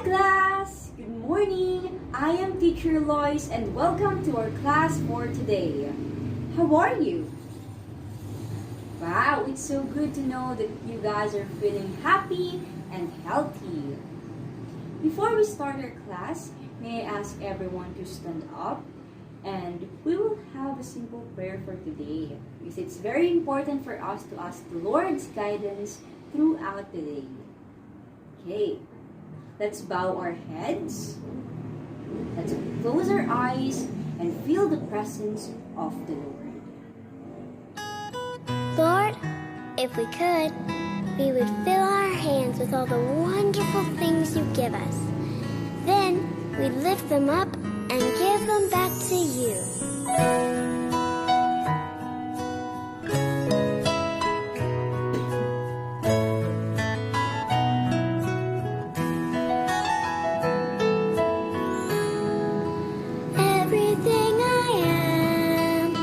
class! Good morning! I am teacher Lois and welcome to our class for today. How are you? Wow, it's so good to know that you guys are feeling happy and healthy. Before we start our class, may I ask everyone to stand up and we will have a simple prayer for today because it's very important for us to ask the Lord's guidance throughout the day. Okay, let's bow our heads, let's close our eyes and feel the presence of the Lord. Lord, if we could, we would fill our hands with all the wonderful things you give us. Then we'd lift them up and give them back to you. Everything I am,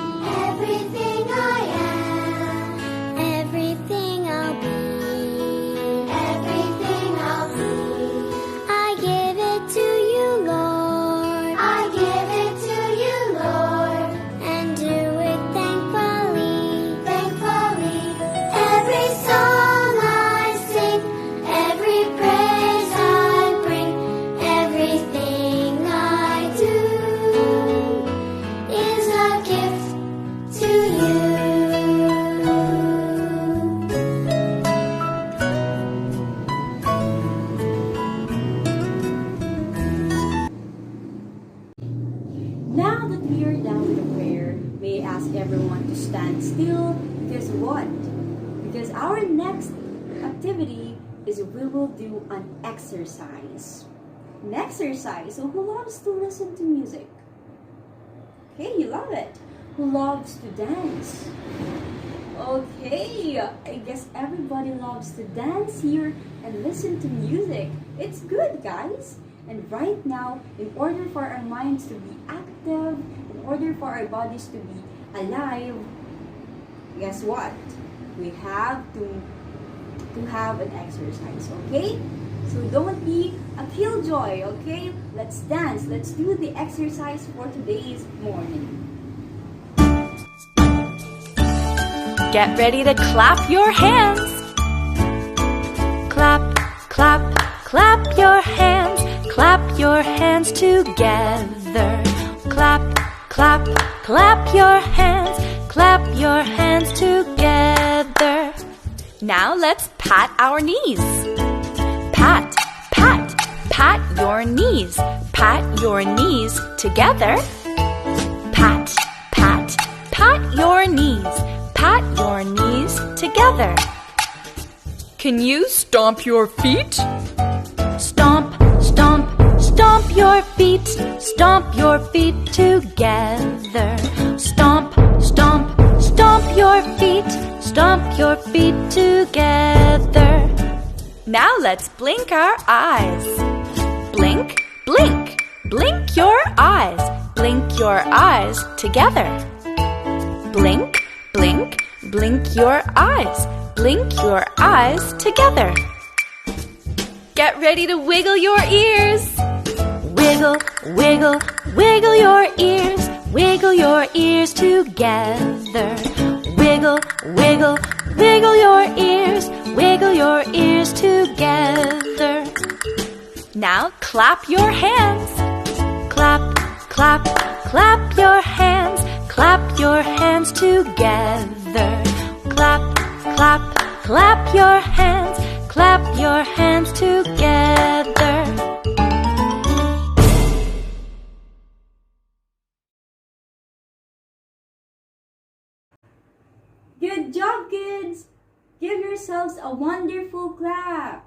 everything I am, everything I'll be, everything I'll be. I give it to you, Lord. I give it to you, Lord. And do it thankfully, thankfully. Every song I sing, every praise I bring, everything I do is a gift to you. Now that we are done with the prayer, may I ask everyone to stand still because what? Because our next activity is we will do an exercise. An exercise. So who loves to listen to music? Okay, you love it. Who loves to dance? Okay, I guess everybody loves to dance here and listen to music. It's good, guys. And right now, in order for our minds to be active, in order for our bodies to be alive, guess what? We have to have an exercise, okay? So don't be a killjoy, okay? Let's dance. Let's do the exercise for today's morning. Get ready to clap your hands. Clap, clap, clap your hands. Clap your hands together. Clap, clap, clap your hands. Clap your hands together. Now let's pat our knees. Pat, pat, pat your knees. Pat your knees together. Pat, pat, pat your knees. Pat your knees together. Can you stomp your feet? Stomp, stomp, stomp your feet. Stomp your feet together. Stomp, stomp, stomp your feet. Stomp your feet together. Now let's blink our eyes. Blink, blink, blink your eyes. Blink your eyes together. Blink, blink, blink your eyes. Blink your eyes together. Get ready to wiggle your ears. Wiggle, wiggle, wiggle your ears. Wiggle your ears together. Wiggle, wiggle, wiggle your ears. Wiggle your ears together. Now clap your hands. Clap, clap, clap your hands. Clap your hands together. Clap, clap, clap your hands. Clap your hands together. Good job, kids! Give yourselves a wonderful clap.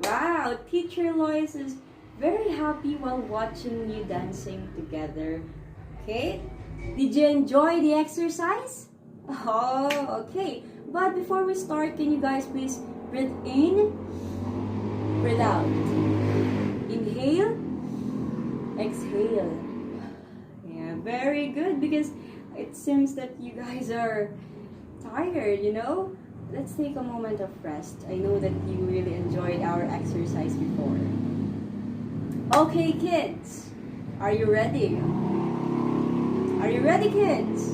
Wow, Teacher Lois is very happy while watching you dancing together. Okay? Did you enjoy the exercise? Oh, okay. But before we start, can you guys please breathe in, breathe out. Inhale, exhale. Yeah, very good because it seems that you guys are tired, you know? let's take a moment of rest. I know that you really enjoyed our exercise before. Okay, kids, are you ready? Are you ready, kids?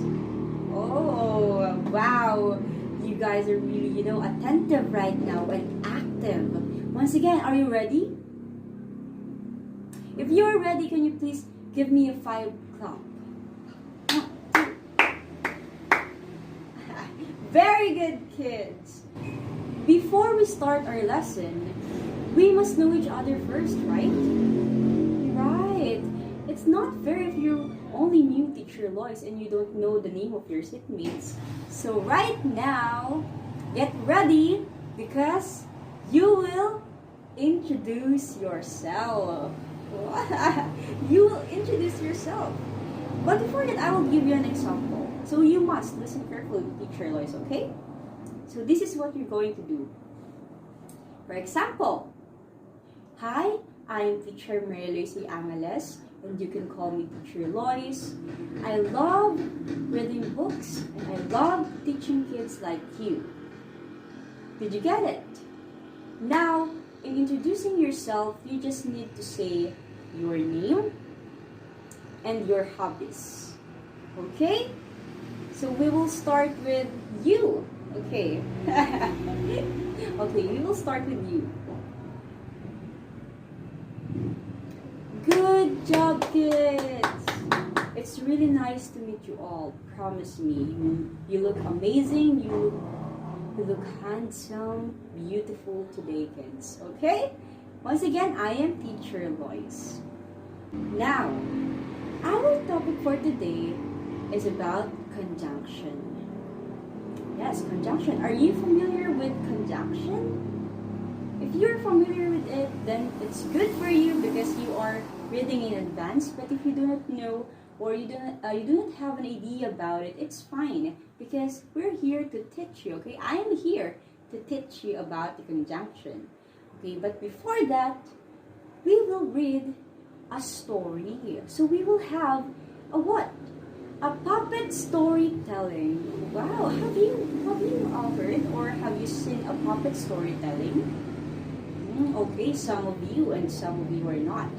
Oh, wow. You guys are really, attentive right now and active. Once again, are you ready? If you're ready, can you please give me a 5 clap? 1, 2. Very good, kids. Before we start our lesson, we must know each other first, right? Right. It's not fair if you only knew Teacher Lois and you don't know the name of your seatmates. So right now, get ready because you will introduce yourself. You will introduce yourself. But before that, I will give you an example. So you must listen carefully to Teacher Lois, okay? So this is what you're going to do. For example, hi, I'm Teacher Mary Lucy Angeles, and you can call me Teacher Lois. I love reading books, and I love teaching kids like you. Did you get it? Now, in introducing yourself, you just need to say your name and your hobbies. Okay? So we will start with you. Okay. Okay, we will start with you. Good job, kids! It's really nice to meet you all. Promise me. You look amazing. You look handsome, beautiful today, kids. Okay? Once again, I am Teacher Lois. Now, our topic for today is about conjunction. Yes, conjunction. Are you familiar with conjunction? If you're familiar with it, then it's good for you because you are reading in advance. But if you do not know or you do not have an idea about it, it's fine because we're here to teach you. Okay, I am here to teach you about the conjunction. Okay, but before that, we will read a story. So we will have a what? A puppet storytelling. Wow, have you heard or have you seen a puppet storytelling? Okay, some of you and some of you are not.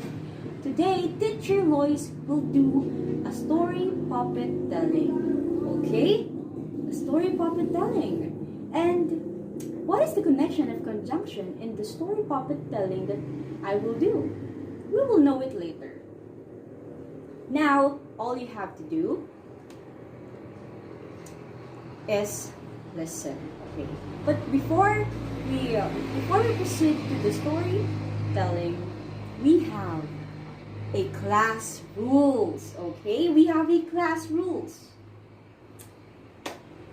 Today, Teacher Lois will do a story puppet telling. Okay? A story puppet telling. And what is the connection of conjunction in the story puppet telling that I will do? We will know it later. Now, all you have to do is listen. Okay. But before we proceed to the storytelling, we have a class rules. Okay, we have a class rules.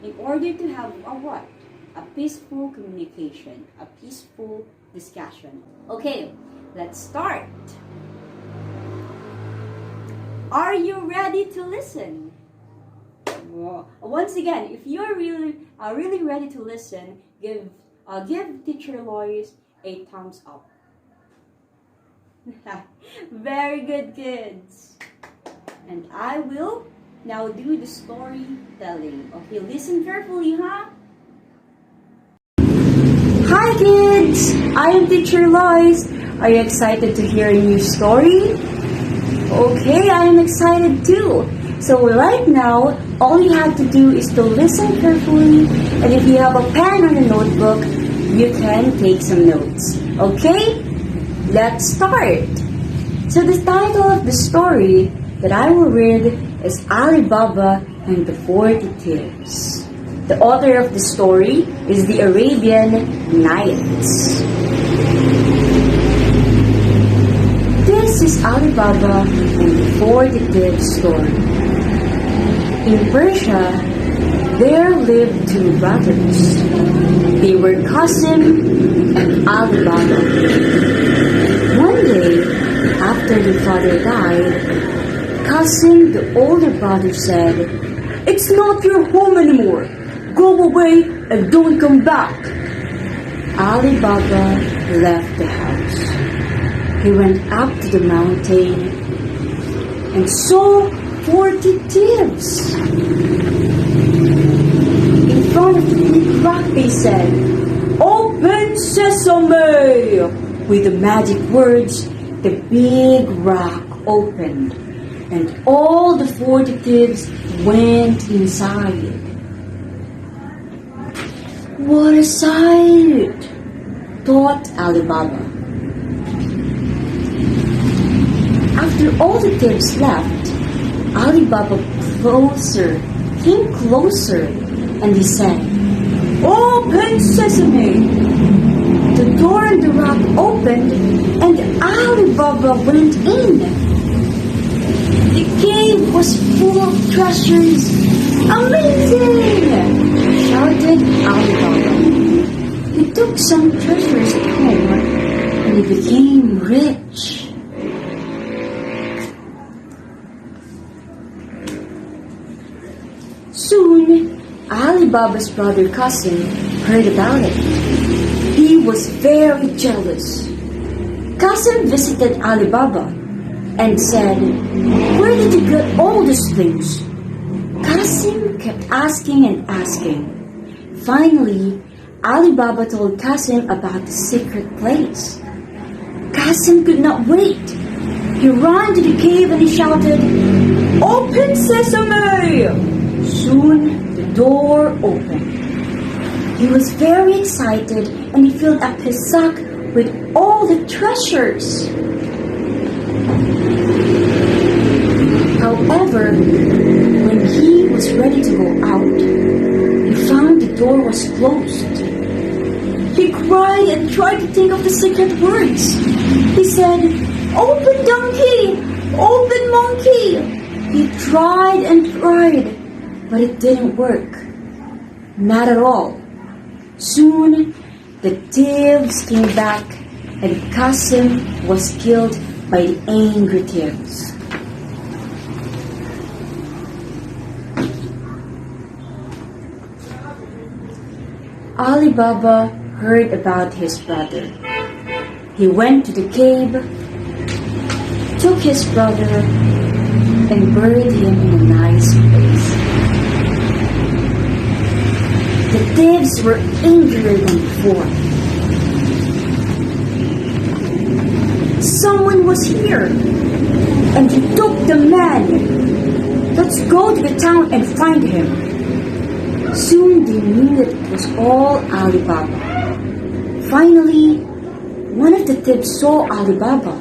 In order to have a what? A peaceful communication, a peaceful discussion. Okay, let's start. Are you ready to listen? Once again, if you're really ready to listen, give Teacher Lois a thumbs up. Very good, kids. And I will now do the storytelling. Okay, listen carefully, huh? Hi, kids. I am Teacher Lois. Are you excited to hear a new story? Okay, I am excited too. So right now, all you have to do is to listen carefully, and if you have a pen and a notebook, you can take some notes. Okay? Let's start. So the title of the story that I will read is Alibaba and the 40 Thieves. The author of the story is the Arabian Nights. This is Alibaba and the 40 Thieves story. In Persia, there lived 2 brothers. They were Qasim and Alibaba. One day, after the father died, Qasim, the older brother, said, "It's not your home anymore. Go away and don't come back." Alibaba left the house. He went up to the mountain and saw 40 thieves. In front of the people, rock, they said, "Open sesame!" With the magic words, the big rock opened, and all the fugitives went inside. What a sight, thought Alibaba. After all the thieves left, Alibaba came closer, and he said, "Open sesame!" The door in the rock opened, and Alibaba went in. The cave was full of treasures. "Amazing!" shouted Alibaba. He took some treasures at home, and he became rich. Soon, Alibaba's brother cousin heard about it. He was very jealous. Cousin visited Alibaba and said, "Where did you get all these things?" Cousin kept asking and asking. Finally, Alibaba told Cousin about the secret place. Cousin could not wait. He ran to the cave and he shouted, "Open sesame!" Soon, the door opened. He was very excited and he filled up his sack with all the treasures. However, when he was ready to go out, he found the door was closed. He cried and tried to think of the secret words. He said, "Open donkey! Open monkey!" He tried and tried, but it didn't work. Not at all. Soon, the thieves came back and Qasim was killed by the angry thieves. Alibaba heard about his brother. He went to the cave, took his brother, and buried him in a nice place. The thieves were angrier than before. Someone was here, and he took the man. "Let's go to the town and find him." Soon they knew that it was all Alibaba. Finally, one of the thieves saw Alibaba.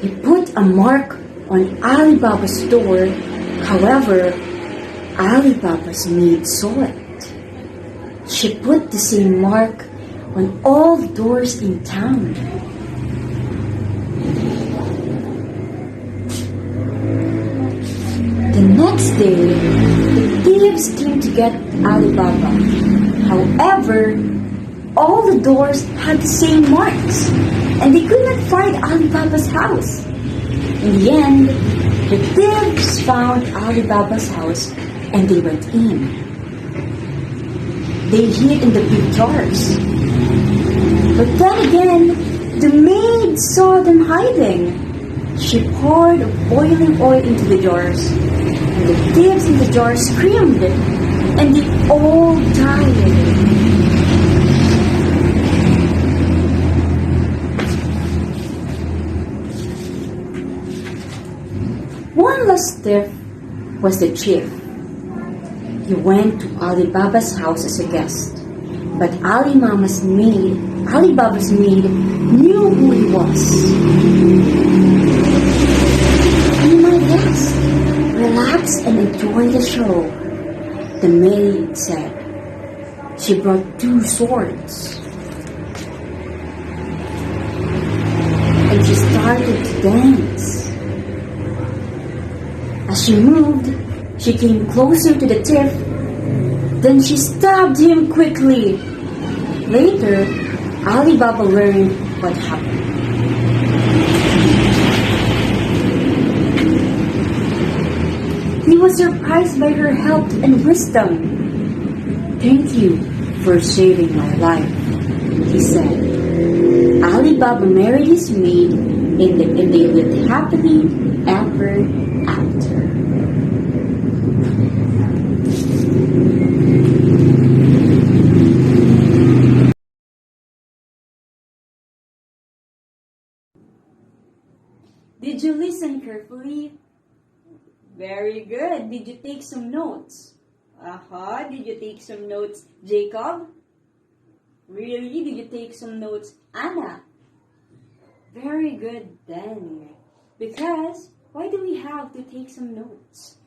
He put a mark on Alibaba's door. However, Alibaba's maid saw it. She put the same mark on all the doors in town. The next day, the thieves came to get Alibaba. However, all the doors had the same marks, and they could not find Alibaba's house. In the end, the thieves found Alibaba's house and they went in. They hid in the big jars. But then again, the maid saw them hiding. She poured boiling oil into the jars, and the thieves in the jars screamed, and they all died. One last thief was the chief. He went to Alibaba's house as a guest, but Alibaba's maid knew who he was. "Be my guest, relax and enjoy the show," the maid said. She brought 2 swords. And she started to dance. As she moved, she came closer to the thief. Then she stabbed him quickly. Later, Alibaba learned what happened. He was surprised by her help and wisdom. "Thank you for saving my life," he He said, Alibaba married his maid and they lived happily ever after. Did you listen carefully? Very good. Did you take some notes? Did you take some notes, Jacob? Really? Did you take some notes, Anna? Very good then. Because, why do we have to take some notes?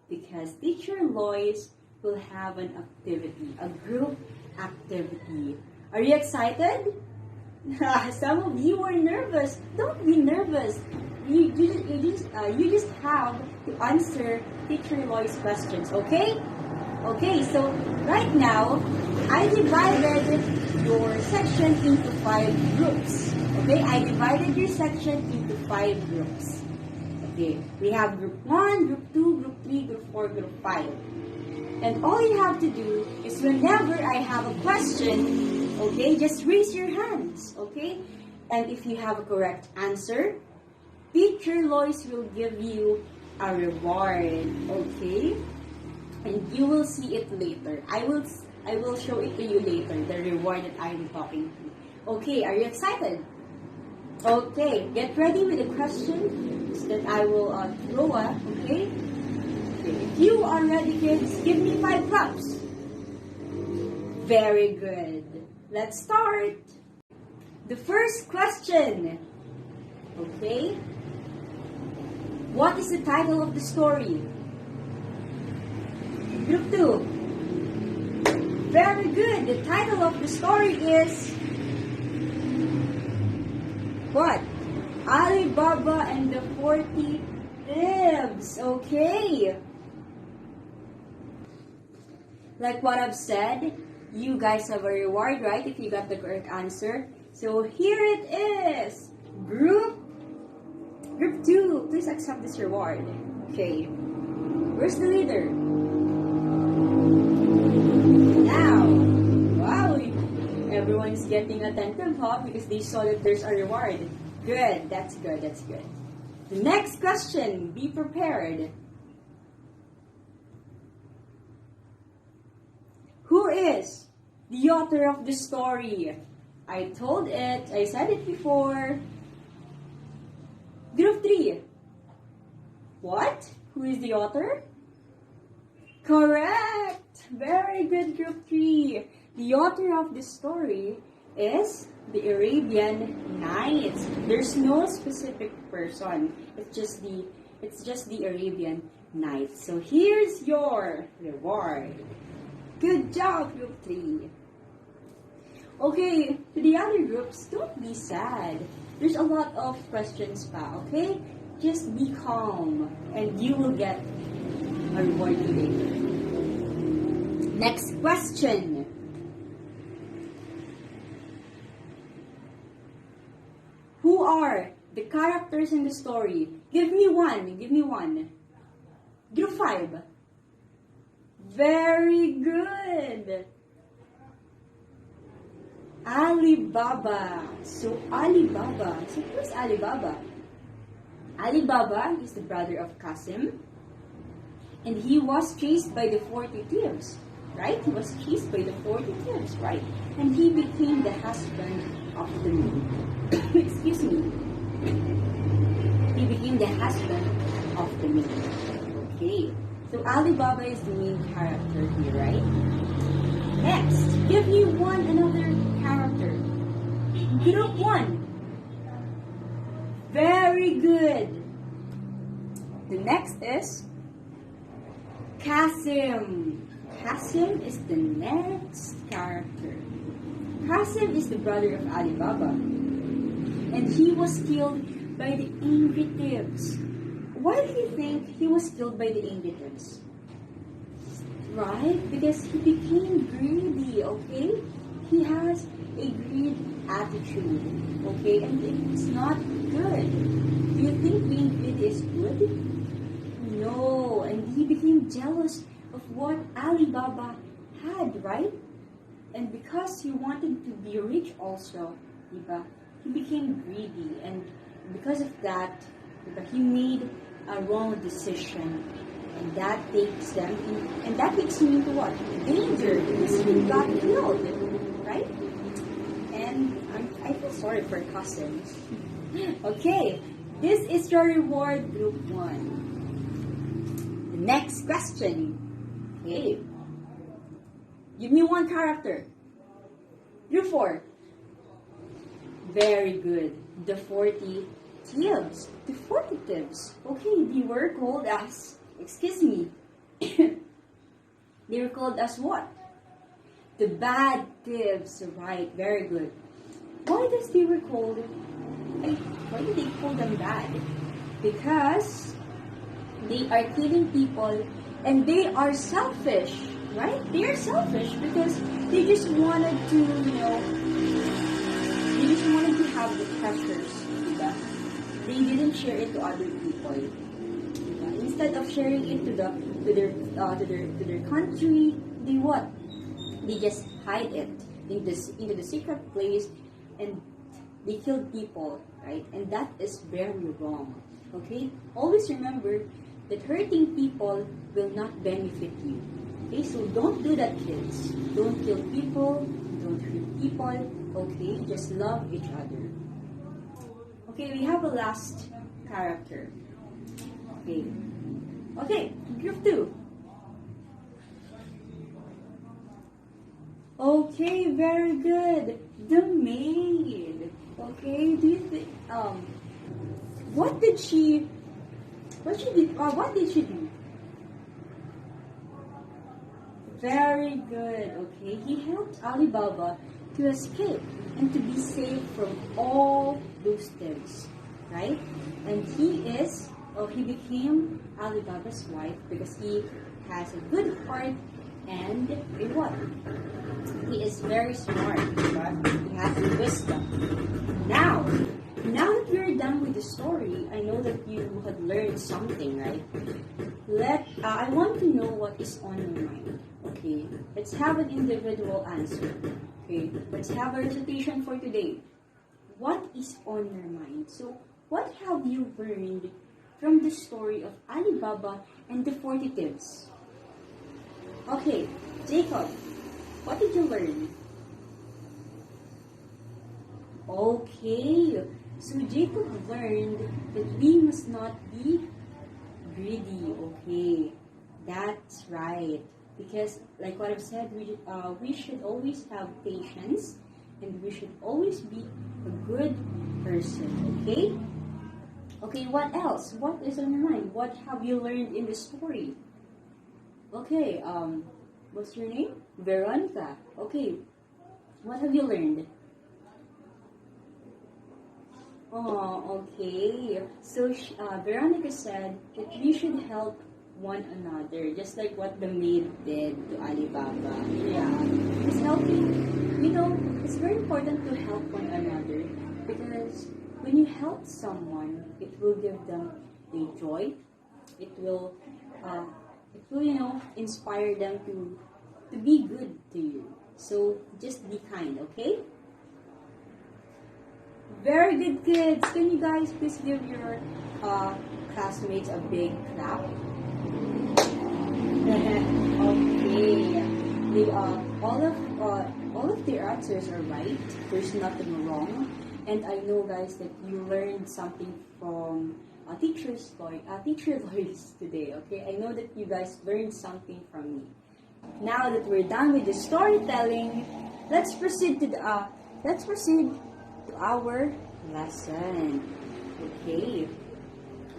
Because Teacher Lois will have an activity, a group activity. Are you excited? Some of you are nervous. Don't be nervous. You just have to answer Teacher Lois' questions, okay? Okay, so right now, I divided your section into 5 groups. Okay, I divided your section into 5 groups. Okay, we have group 1, group 2, group 3, group 4, group 5. And all you have to do is whenever I have a question, okay, just raise your hands, okay? And if you have a correct answer, Teacher Lois will give you a reward, okay? And you will see it later. I will show it to you later, the reward that I am talking to. Okay, are you excited? Okay, get ready with the questions that I will throw at, okay? If you are ready, kids, give me 5 claps. Very good. Let's start. The first question. Okay. What is the title of the story? Group 2. Very good. The title of the story is what? Alibaba and the 40 Thieves. Okay. Like what I've said, you guys have a reward, right? If you got the correct answer. So here it is. Group 2, please accept this reward. Okay. Where's the leader? Now. Wow. Everyone is getting attentive, huh? Because they saw that there's a reward. Good. That's good. That's good. The next question. Be prepared. Who is the author of the story? I said it before. Group 3. What? Who is the author? Correct! Very good, Group 3. The author of the story is the Arabian Nights. There's no specific person. It's just the Arabian Nights. So here's your reward. Good job, Group 3. Okay, to the other groups, don't be sad. There's a lot of questions pa, okay? Just be calm and you will get a reward later. Next question. Who are the characters in the story? Give me one. Group 5. Very good. Alibaba. So who's Alibaba? Alibaba is the brother of Qasim. And he was chased by the 40 thieves. Right? He was chased by the 40 thieves, right? And he became the husband of the maid. Excuse me. He became the husband of the maid. Okay. So Alibaba is the main character here, right? Next, give me another character. Group 1. Very good. The next is Qasim. Qasim is the next character. Qasim is the brother of Alibaba. And he was killed by the angry thieves. Why do you think he was killed by the angry thieves? Right? Because he became greedy, okay? He has a greed attitude, okay? And it's not good. Do you think being greedy is good? No. And he became jealous of what Alibaba had, right? And because he wanted to be rich also, diba, he became greedy. And because of that, diba, he made a wrong decision. And that takes him into what? Danger, because he got killed, right? And I feel sorry for cousins. Okay, this is your reward, group 1. The next question. Okay. Give me one character. Group 4. Very good. The 40 thieves. The 40 thieves. Okay, they were called as, excuse me, they were called as what? The bad thieves. Right, very good. Why did they call them bad? Because they are killing people and they are selfish, right? They are selfish because they just wanted to, have the treasures, diba? They didn't share it to other people. Diba? Instead of sharing it to their country, they what? They just hide it into the secret place, and they kill people, right? And that is very wrong. Okay? Always remember that hurting people will not benefit you. Okay? So don't do that, kids. Don't kill people. Don't hurt people. Okay? Just love each other. Okay, we have a last character. Okay. Okay, group 2. Okay, very good. The maid. Okay, do you think what did she do? Very good. Okay, he helped Alibaba to escape and to be safe from all those things, right? And he became Alibaba's wife because he has a good heart and a what? He is very smart, but he has wisdom. Now that we're done with the story, I know that you had learned something, right? I want to know what is on your mind. Okay, let's have an individual answer. Okay, let's have a recitation for today. What is on your mind? So, what have you learned from the story of Alibaba and the 40 thieves? Okay, Jacob, what did you learn? Okay, so Jacob learned that we must not be greedy. Okay, that's right. Because, like what I've said, we should always have patience and we should always be a good person. Okay? Okay, what else? What is on your mind? What have you learned in the story? Okay, what's your name? Veronica. Okay, what have you learned? Oh, okay. So, Veronica said that we should help one another, just like what the maid did to Alibaba. Yeah, it's helping. It's very important to help one another because when you help someone, it will give them a joy. It will, inspire them to be good to you. So just be kind, okay? Very good, kids. Can you guys please give your classmates a big clap? Okay. All of their answers are right. There's nothing wrong. And I know, guys, that you learned something from teacher Lois today. Okay, I know that you guys learned something from me. Now that we're done with the storytelling, let's proceed to our lesson. Okay.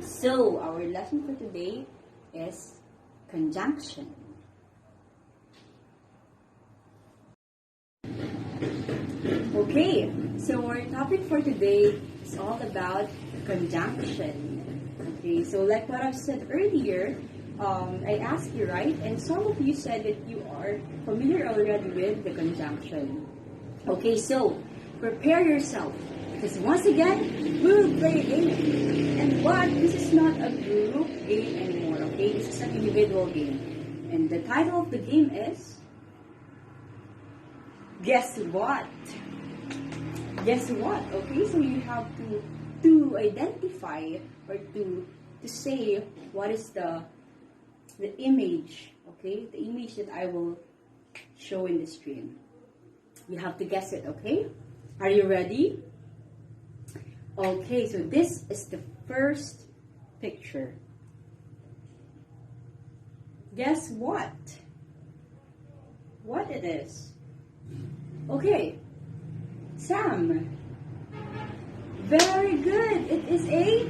So our lesson for today is conjunction. Okay, so our topic for today is all about conjunction. Okay, so like what I've said earlier, I asked you, right? And some of you said that you are familiar already with the conjunction. Okay, so prepare yourself because once again, we will play a game. But this is not a group game anymore, okay? This is an individual game. And the title of the game is guess what? Guess what? Okay, so you have to identify or to say what is the image, okay? The image that I will show in the screen. You have to guess it, okay? Are you ready? Okay, so this is the first picture. Guess what? What it is? Okay, Sam. Very good. It is a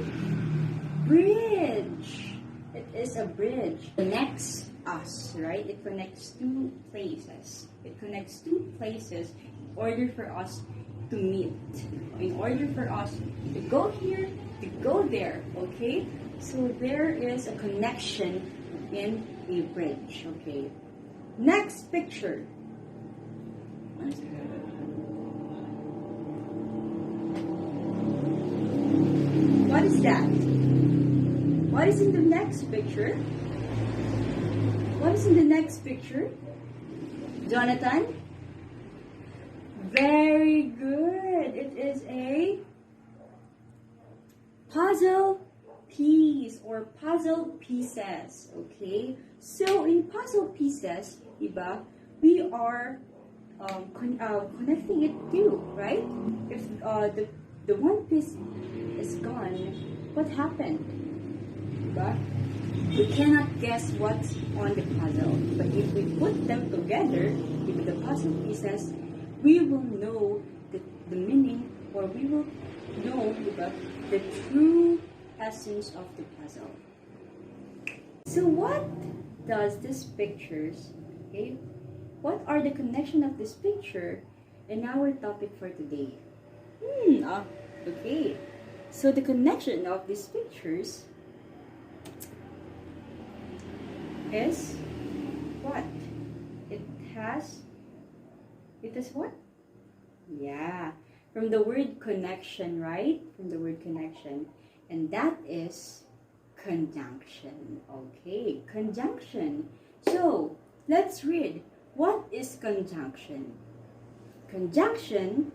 bridge. It is a bridge. It connects us, right? It connects two places. It connects two places in order for us to meet. In order for us to go here, to go there, okay? So there is a connection in a bridge, okay? Next picture. What is that? What is in the next picture? What is in the next picture? Jonathan? Very good. It is a puzzle piece or puzzle pieces. Okay? So in puzzle pieces, diba, we are connecting it too, right? If the one piece is gone, what happened? Diba? We cannot guess what's on the puzzle. But if we put them together, with the puzzle pieces, we will know the meaning, or we will know the true essence of the puzzle. So what does these pictures, okay, what are the connection of this picture in our topic for today? Okay. So the connection of these pictures is what? It is what? Yeah, from the word connection, right? From the word connection. And that is conjunction. Okay, conjunction. So, let's read. What is conjunction? Conjunction,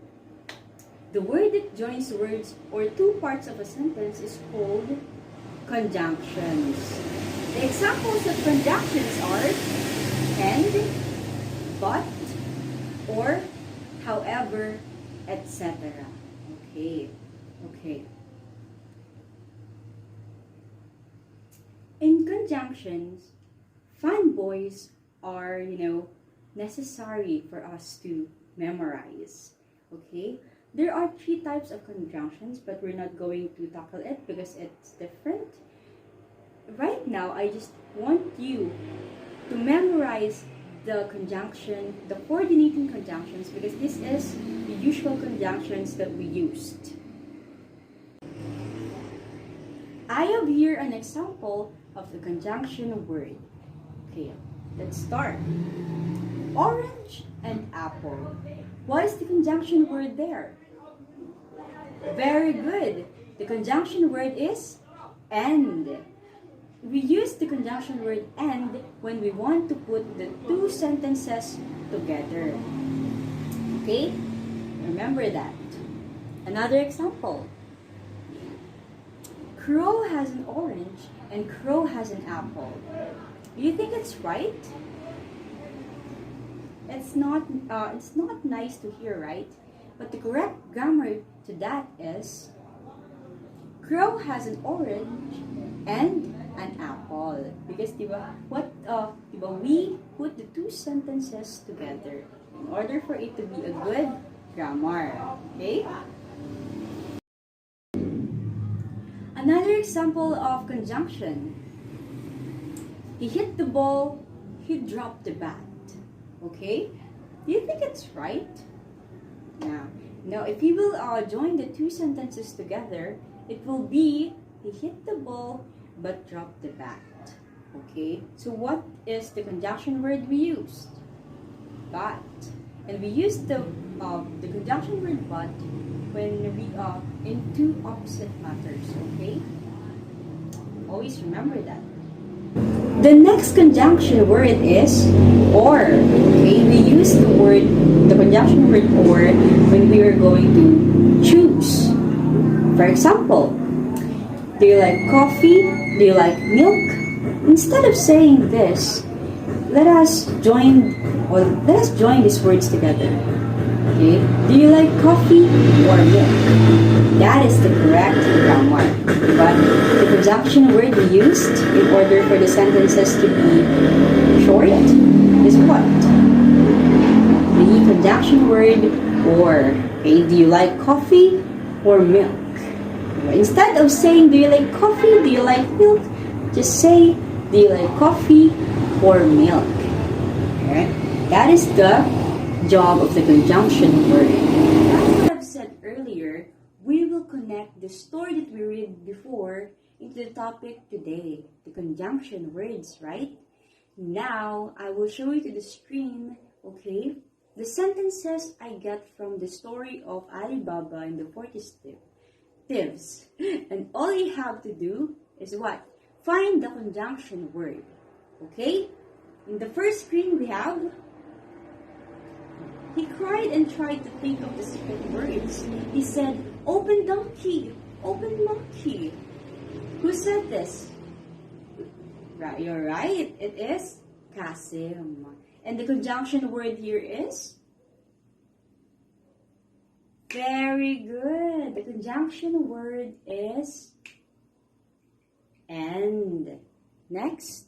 the word that joins words or two parts of a sentence is called conjunctions. The examples of conjunctions are and, but, or, however, etc. Okay. In conjunctions, fanboys are, necessary for us to memorize. Okay? There are 3 types of conjunctions, but we're not going to tackle it because it's different. Right now, I just want you to memorize the conjunction, the coordinating conjunctions, because this is the usual conjunctions that we used. I have here an example of the conjunction word. Okay, let's start. Orange and apple. What is the conjunction word there? Very good. The conjunction word is and. We use the conjunction word and when we want to put the 2 sentences together. Okay? Remember that. Another example. Crow has an orange and crow has an apple. Do you think it's right? It's not nice to hear, right? But the correct grammar to that is crow has an orange and an apple. Because we put the 2 sentences together in order for it to be a good grammar. Okay? Another example of conjunction. He hit the ball, he dropped the bat. Okay? Do you think it's right? Now, if you will join the 2 sentences together, it will be he hit the ball but dropped the bat. Okay? So what is the conjunction word we used? But. And we use the conjunction word but when we are in 2 opposite matters. Okay? Always remember that. The next conjunction word is or. Okay, we use the conjunction word or when we are going to choose. For example, do you like coffee? Do you like milk? Instead of saying this, let us join these words together. Okay? Do you like coffee or milk? That is the correct grammar. But the conjunction word we used in order for the sentences to be short is what? The conjunction word or. Okay? Do you like coffee or milk? Instead of saying, do you like coffee? Do you like milk? Just say, do you like coffee or milk? Okay? That is the job of the conjunction word. As what I've said earlier, we will connect the story that we read before into the topic today, the conjunction words, right? Now, I will show you to the screen, okay, the sentences I get from the story of Alibaba and the 40 thieves. And all you have to do is what? Find the conjunction word. Okay? In the first screen we have, he cried and tried to think of the secret words. He said, open donkey, open monkey. Who said this? Right, you're right. It is Kasim. And the conjunction word here is? Very good. The conjunction word is and. Next.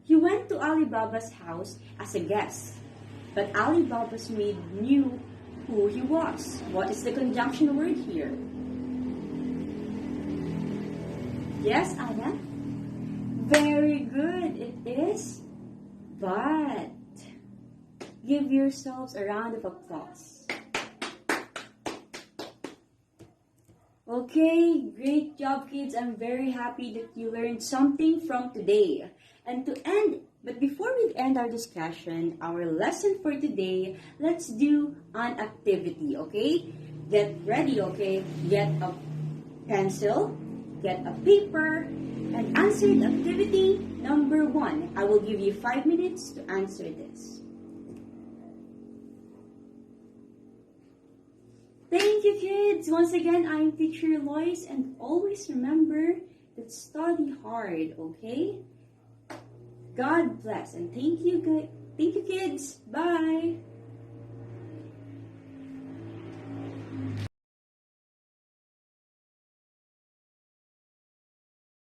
He went to Alibaba's house as a guest, but Alibaba's maid knew who he was. What is the conjunction word here? Yes, Anna? Very good. It is but. Give yourselves a round of applause. Okay, great job, kids. I'm very happy that you learned something from today. And but before we end our discussion, our lesson for today, let's do an activity, okay? Get ready, okay? Get a pencil, get a paper, and answer the activity number 1. I will give you 5 minutes to answer this. Thank you, kids. Once again, I'm teacher Lois, and always remember to study hard, okay? God bless, and thank you, kids. Bye.